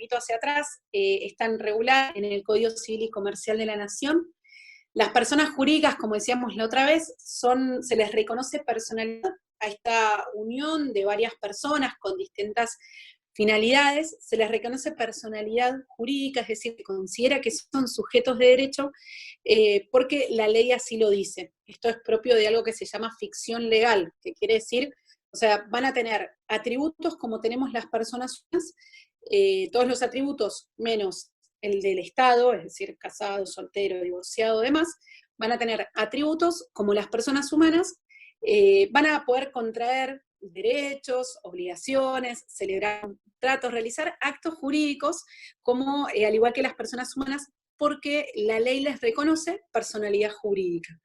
poquito hacia atrás, están reguladas en el Código Civil y Comercial de la Nación. Las personas jurídicas, como decíamos la otra vez, se les reconoce personalidad a esta unión de varias personas con distintas finalidades, se les reconoce personalidad jurídica, es decir, se considera que son sujetos de derecho porque la ley así lo dice. Esto es propio de algo que se llama ficción legal, que quiere decir, o sea, van a tener atributos como tenemos las personas humanas, todos los atributos menos el del Estado, es decir, casado, soltero, divorciado, demás, van a tener atributos como las personas humanas, van a poder contraer derechos, obligaciones, celebrar tratos, realizar actos jurídicos, como al igual que las personas humanas, porque la ley les reconoce personalidad jurídica.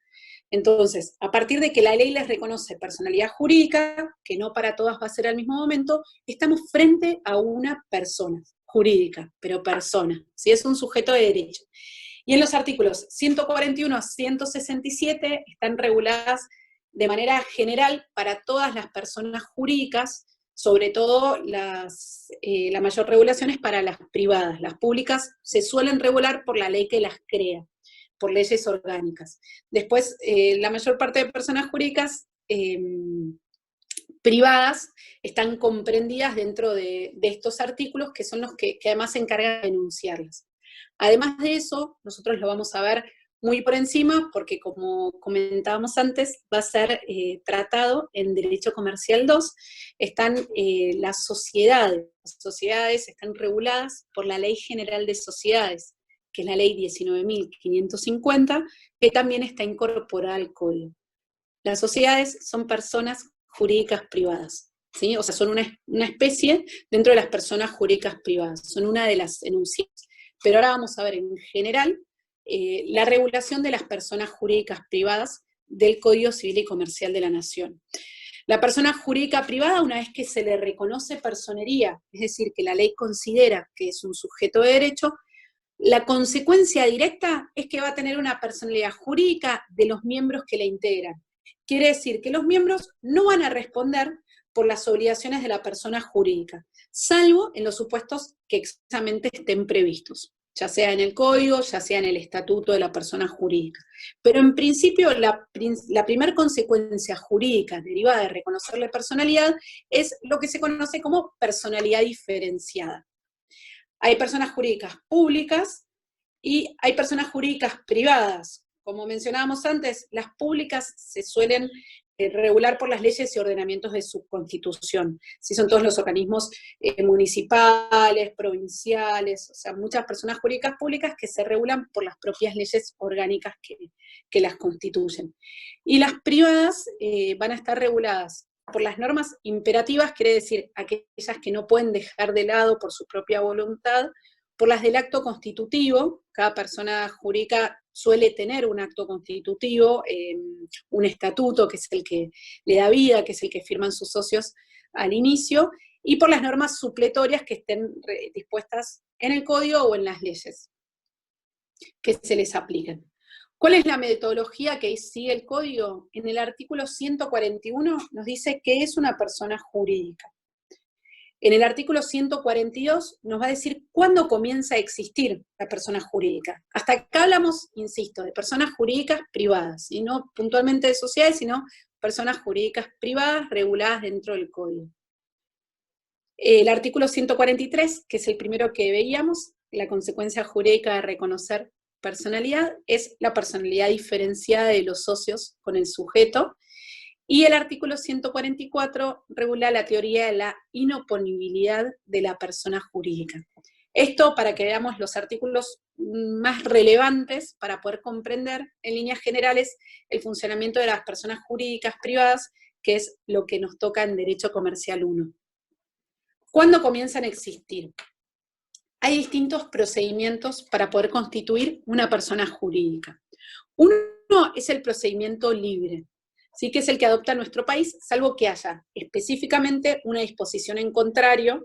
Entonces, a partir de que la ley les reconoce personalidad jurídica, que no para todas va a ser al mismo momento, estamos frente a una persona jurídica, pero persona, ¿sí? Es un sujeto de derecho. Y en los artículos 141 a 167 están reguladas de manera general para todas las personas jurídicas, sobre todo la mayor regulación es para las privadas. Las públicas se suelen regular por la ley que las crea, por leyes orgánicas. Después, la mayor parte de personas jurídicas privadas están comprendidas dentro de estos artículos, que son los que además se encargan de denunciarlas. Además de eso, nosotros lo vamos a ver muy por encima, porque como comentábamos antes, va a ser tratado en Derecho Comercial 2, están las sociedades están reguladas por la Ley General de Sociedades, que es la Ley 19.550, que también está incorporada al Código. Las sociedades son personas jurídicas privadas, ¿sí? O sea, son una especie dentro de las personas jurídicas privadas, son una de las enunciadas. Pero ahora vamos a ver en general la regulación de las personas jurídicas privadas del Código Civil y Comercial de la Nación. La persona jurídica privada, una vez que se le reconoce personería, es decir, que la ley considera que es un sujeto de derecho, la consecuencia directa es que va a tener una personalidad jurídica de los miembros que la integran. Quiere decir que los miembros no van a responder por las obligaciones de la persona jurídica, salvo en los supuestos que expresamente estén previstos, ya sea en el código, ya sea en el estatuto de la persona jurídica. Pero en principio la primera consecuencia jurídica derivada de reconocerle personalidad es lo que se conoce como personalidad diferenciada. Hay personas jurídicas públicas y hay personas jurídicas privadas. Como mencionábamos antes, las públicas se suelen regular por las leyes y ordenamientos de su constitución. Si son todos los organismos municipales, provinciales, o sea, muchas personas jurídicas públicas que se regulan por las propias leyes orgánicas que las constituyen. Y las privadas van a estar reguladas por las normas imperativas, quiere decir aquellas que no pueden dejar de lado por su propia voluntad, por las del acto constitutivo. Cada persona jurídica suele tener un acto constitutivo, un estatuto, que es el que le da vida, que es el que firman sus socios al inicio, y por las normas supletorias que estén dispuestas en el código o en las leyes que se les apliquen. ¿Cuál es la metodología que sigue el código? En el artículo 141 nos dice qué es una persona jurídica. En el artículo 142 nos va a decir cuándo comienza a existir la persona jurídica. Hasta acá hablamos, insisto, de personas jurídicas privadas, y no puntualmente de sociedades, sino personas jurídicas privadas reguladas dentro del código. El artículo 143, que es el primero que veíamos, la consecuencia jurídica de reconocer personalidad, es la personalidad diferenciada de los socios con el sujeto. Y el artículo 144 regula la teoría de la inoponibilidad de la persona jurídica. Esto para que veamos los artículos más relevantes para poder comprender en líneas generales el funcionamiento de las personas jurídicas privadas, que es lo que nos toca en Derecho Comercial 1. ¿Cuándo comienzan a existir? Hay distintos procedimientos para poder constituir una persona jurídica. Uno es el procedimiento libre, sí, que es el que adopta nuestro país, salvo que haya específicamente una disposición en contrario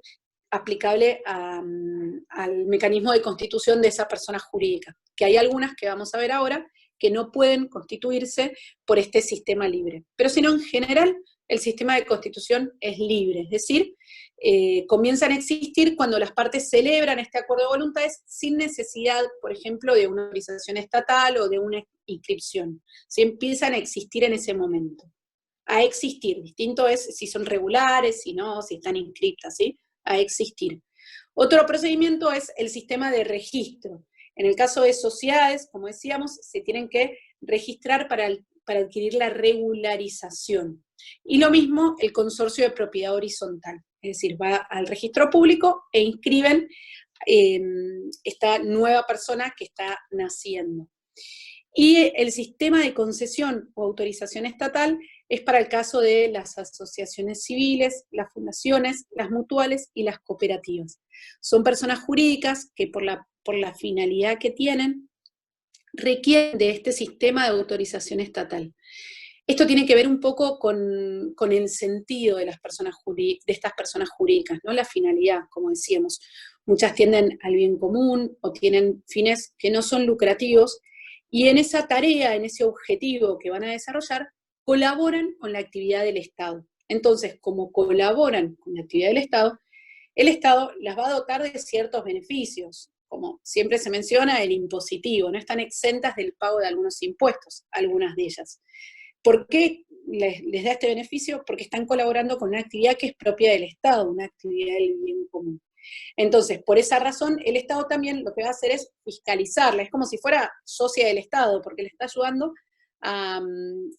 aplicable al mecanismo de constitución de esa persona jurídica, que hay algunas que vamos a ver ahora que no pueden constituirse por este sistema libre. Pero si no, en general, el sistema de constitución es libre, es decir, comienzan a existir cuando las partes celebran este acuerdo de voluntades sin necesidad, por ejemplo, de una autorización estatal o de una inscripción. ¿Sí? Empiezan a existir en ese momento. A existir. Distinto es si son regulares, si no, si están inscriptas, ¿sí? A existir. Otro procedimiento es el sistema de registro. En el caso de sociedades, como decíamos, se tienen que registrar para adquirir la regularización. Y lo mismo el consorcio de propiedad horizontal, es decir, va al registro público e inscriben esta nueva persona que está naciendo. Y el sistema de concesión o autorización estatal es para el caso de las asociaciones civiles, las fundaciones, las mutuales y las cooperativas. Son personas jurídicas que por la finalidad que tienen, requieren de este sistema de autorización estatal. Esto tiene que ver un poco con el sentido de estas personas jurídicas, ¿no? La finalidad, como decíamos. Muchas tienden al bien común o tienen fines que no son lucrativos, y en esa tarea, en ese objetivo que van a desarrollar, colaboran con la actividad del Estado. Entonces, como colaboran con la actividad del Estado, el Estado las va a dotar de ciertos beneficios, como siempre se menciona, el impositivo, no están exentas del pago de algunos impuestos, algunas de ellas. ¿Por qué les da este beneficio? Porque están colaborando con una actividad que es propia del Estado, una actividad del bien común. Entonces, por esa razón, el Estado también lo que va a hacer es fiscalizarla, es como si fuera socia del Estado, porque le está ayudando a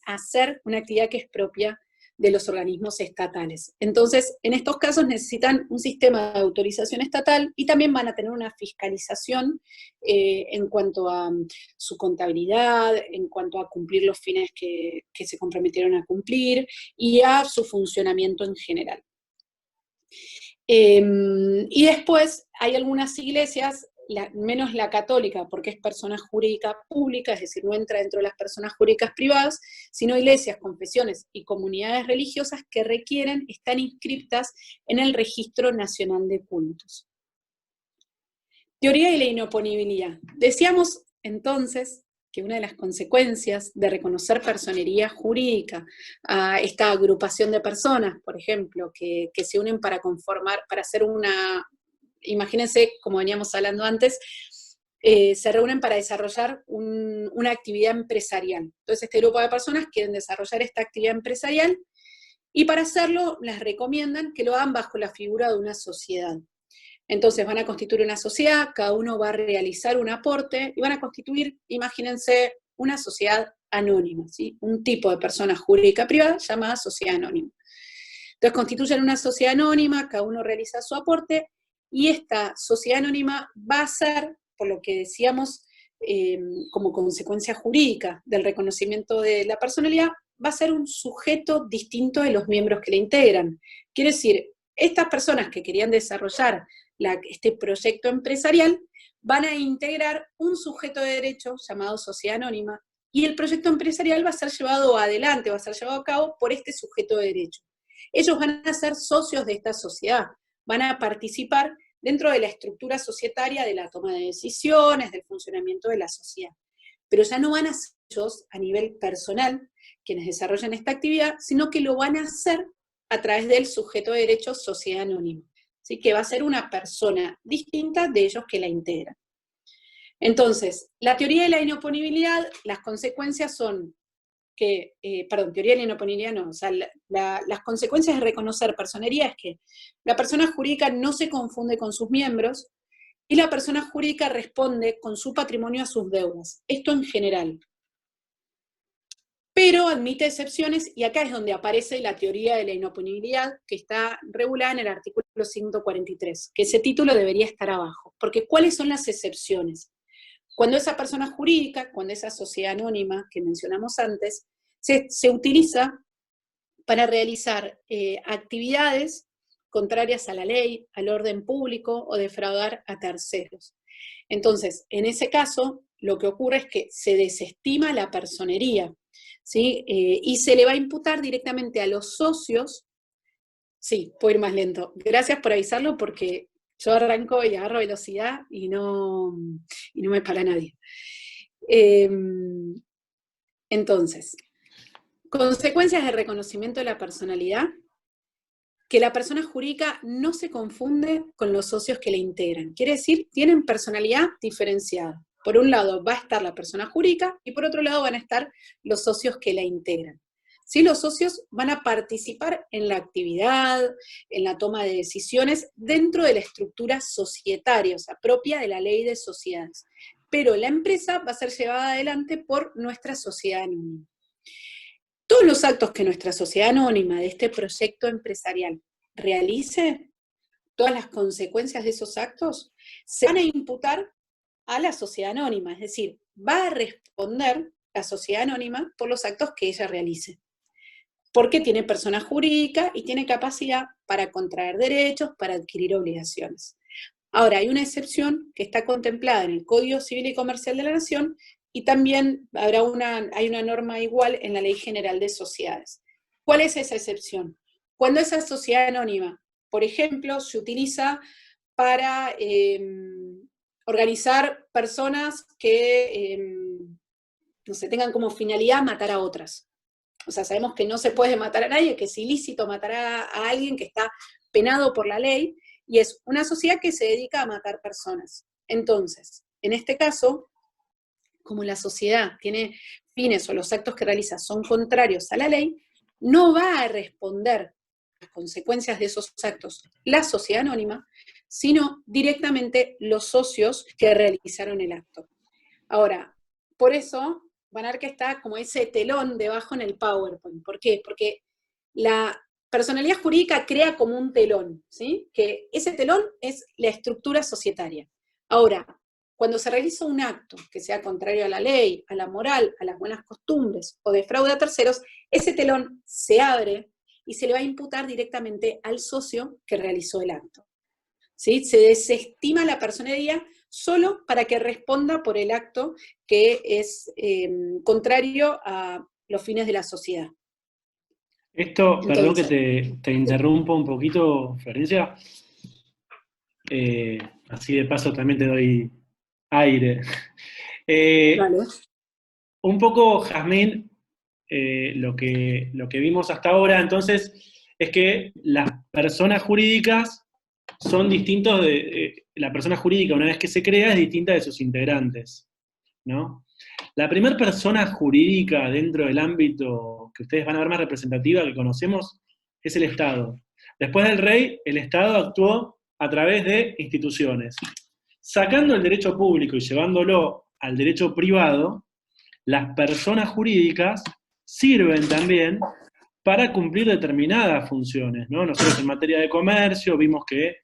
hacer una actividad que es propia de los organismos estatales. Entonces, en estos casos necesitan un sistema de autorización estatal y también van a tener una fiscalización en cuanto a su contabilidad, en cuanto a cumplir los fines que se comprometieron a cumplir y a su funcionamiento en general. Y después hay algunas iglesias, menos la católica, porque es persona jurídica pública, es decir, no entra dentro de las personas jurídicas privadas, sino iglesias, confesiones y comunidades religiosas que requieren estar inscriptas en el Registro Nacional de Cultos. Teoría de la inoponibilidad. Decíamos entonces que una de las consecuencias de reconocer personería jurídica a esta agrupación de personas, por ejemplo, que se unen para hacer una, imagínense, como veníamos hablando antes, se reúnen para desarrollar una actividad empresarial. Entonces este grupo de personas quieren desarrollar esta actividad empresarial y para hacerlo les recomiendan que lo hagan bajo la figura de una sociedad. Entonces van a constituir una sociedad, cada uno va a realizar un aporte y van a constituir, imagínense, una sociedad anónima, ¿sí? Un tipo de persona jurídica privada llamada sociedad anónima. Entonces constituyen una sociedad anónima, cada uno realiza su aporte y esta sociedad anónima va a ser, por lo que decíamos, como consecuencia jurídica del reconocimiento de la personalidad, va a ser un sujeto distinto de los miembros que la integran. Quiere decir, estas personas que querían desarrollar este proyecto empresarial van a integrar un sujeto de derecho llamado sociedad anónima y el proyecto empresarial va a ser llevado adelante, va a ser llevado a cabo por este sujeto de derecho. Ellos van a ser socios de esta sociedad, van a participar dentro de la estructura societaria de la toma de decisiones, del funcionamiento de la sociedad. Pero ya no van a ser ellos a nivel personal quienes desarrollan esta actividad, sino que lo van a hacer a través del sujeto de derecho sociedad anónima. ¿Sí? Que va a ser una persona distinta de ellos que la integran. Entonces, la teoría de la inoponibilidad, las consecuencias son que, teoría de la inoponibilidad no, o sea, las consecuencias de reconocer personería es que la persona jurídica no se confunde con sus miembros y la persona jurídica responde con su patrimonio a sus deudas. Esto en general. Pero admite excepciones, y acá es donde aparece la teoría de la inoponibilidad, que está regulada en el artículo 143, que ese título debería estar abajo, porque ¿cuáles son las excepciones? Cuando esa persona jurídica, cuando esa sociedad anónima que mencionamos antes, se utiliza para realizar actividades contrarias a la ley, al orden público o defraudar a terceros. Entonces, en ese caso, lo que ocurre es que se desestima la personería, ¿sí? Y se le va a imputar directamente a los socios. Sí, puedo ir más lento. Gracias por avisarlo porque yo arranco y agarro velocidad y no me para nadie. Entonces, consecuencias de reconocimiento de la personalidad. que la persona jurídica no se confunde con los socios que la integran. Quiere decir, tienen personalidad diferenciada. Por un lado va a estar la persona jurídica y por otro lado van a estar los socios que la integran. ¿Sí? Los socios van a participar en la actividad, en la toma de decisiones dentro de la estructura societaria, o sea, propia de la ley de sociedades. Pero la empresa va a ser llevada adelante por nuestra sociedad anónima. Todos los actos que nuestra sociedad anónima de este proyecto empresarial realice, todas las consecuencias de esos actos, se van a imputar a la sociedad anónima, es decir, va a responder la sociedad anónima por los actos que ella realice, porque tiene persona jurídica y tiene capacidad para contraer derechos, para adquirir obligaciones. Ahora, hay una excepción que está contemplada en el Código Civil y Comercial de la Nación, y también hay una norma igual en la Ley General de Sociedades. ¿Cuál es esa excepción? Cuando esa sociedad anónima, por ejemplo, se utiliza para organizar personas que no sé, tengan como finalidad matar a otras. O sea, sabemos que no se puede matar a nadie, que es ilícito matar a alguien que está penado por la ley, y es una sociedad que se dedica a matar personas. Entonces, en este caso, como la sociedad tiene fines o los actos que realiza son contrarios a la ley, no va a responder las consecuencias de esos actos la sociedad anónima, sino directamente los socios que realizaron el acto. Ahora, por eso van a ver que está como ese telón debajo en el PowerPoint. ¿Por qué? Porque la personalidad jurídica crea como un telón, ¿sí? Que ese telón es la estructura societaria. Ahora, cuando se realiza un acto que sea contrario a la ley, a la moral, a las buenas costumbres o de fraude a terceros, ese telón se abre y se le va a imputar directamente al socio que realizó el acto. ¿Sí? Se desestima la personería solo para que responda por el acto que es contrario a los fines de la sociedad. Esto, perdón que Entonces, te interrumpo un poquito, Florencia. Así de paso también te doy aire. vale. Un poco, Jazmín, lo que vimos hasta ahora, entonces, es que las personas jurídicas son distintos la persona jurídica, una vez que se crea, es distinta de sus integrantes, ¿no? La primera persona jurídica dentro del ámbito que ustedes van a ver más representativa que conocemos es el Estado. Después del rey, el Estado actuó a través de instituciones. Sacando el derecho público y llevándolo al derecho privado, las personas jurídicas sirven también para cumplir determinadas funciones, ¿no? Nosotros en materia de comercio vimos que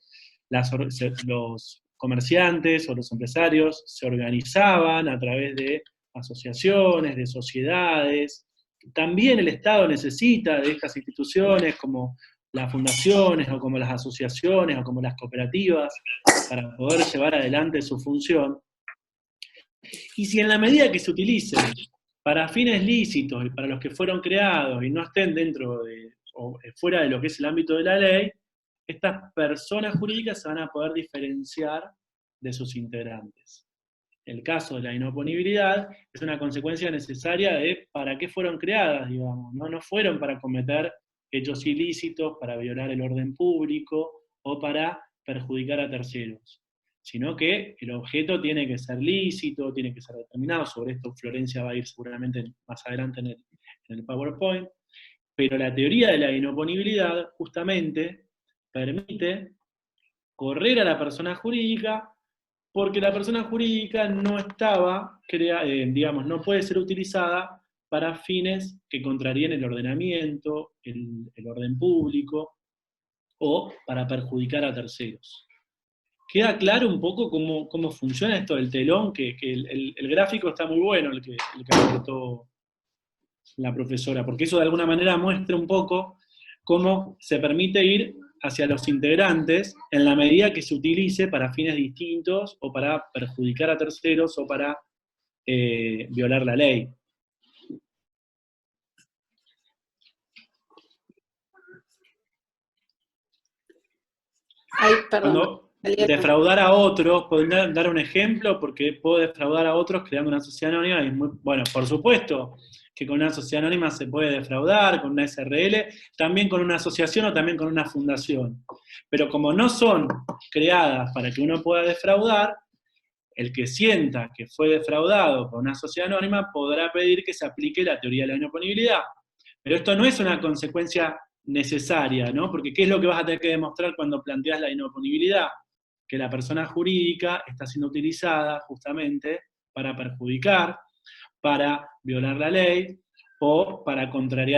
los comerciantes o los empresarios se organizaban a través de asociaciones, de sociedades. También el Estado necesita de estas instituciones como las fundaciones o como las asociaciones o como las cooperativas para poder llevar adelante su función. Y si en la medida que se utilicen para fines lícitos y para los que fueron creados y no estén dentro de o fuera de lo que es el ámbito de la ley, estas personas jurídicas se van a poder diferenciar de sus integrantes. El caso de la inoponibilidad es una consecuencia necesaria de para qué fueron creadas, digamos, ¿no? No fueron para cometer hechos ilícitos, para violar el orden público o para perjudicar a terceros, sino que el objeto tiene que ser lícito, tiene que ser determinado. Sobre esto Florencia va a ir seguramente más adelante en el PowerPoint, pero la teoría de la inoponibilidad justamente permite correr a la persona jurídica porque la persona jurídica no estaba, digamos, no puede ser utilizada para fines que contraríen el ordenamiento, el orden público, o para perjudicar a terceros. ¿Queda claro un poco cómo funciona esto del telón? Que el gráfico está muy bueno, el que aportó la profesora, porque eso de alguna manera muestra un poco cómo se permite ir hacia los integrantes en la medida que se utilice para fines distintos o para perjudicar a terceros o para violar la ley. Ay, perdón. Cuando defraudar a otros, ¿podrían dar un ejemplo? Porque puedo defraudar a otros creando una sociedad anónima y bueno, por supuesto que con una sociedad anónima se puede defraudar, con una SRL, también con una asociación o también con una fundación. Pero como no son creadas para que uno pueda defraudar, el que sienta que fue defraudado por una sociedad anónima podrá pedir que se aplique la teoría de la inoponibilidad. Pero esto no es una consecuencia necesaria, ¿no? Porque ¿qué es lo que vas a tener que demostrar cuando planteas la inoponibilidad? Que la persona jurídica está siendo utilizada justamente para perjudicar, para violar la ley o para contrariar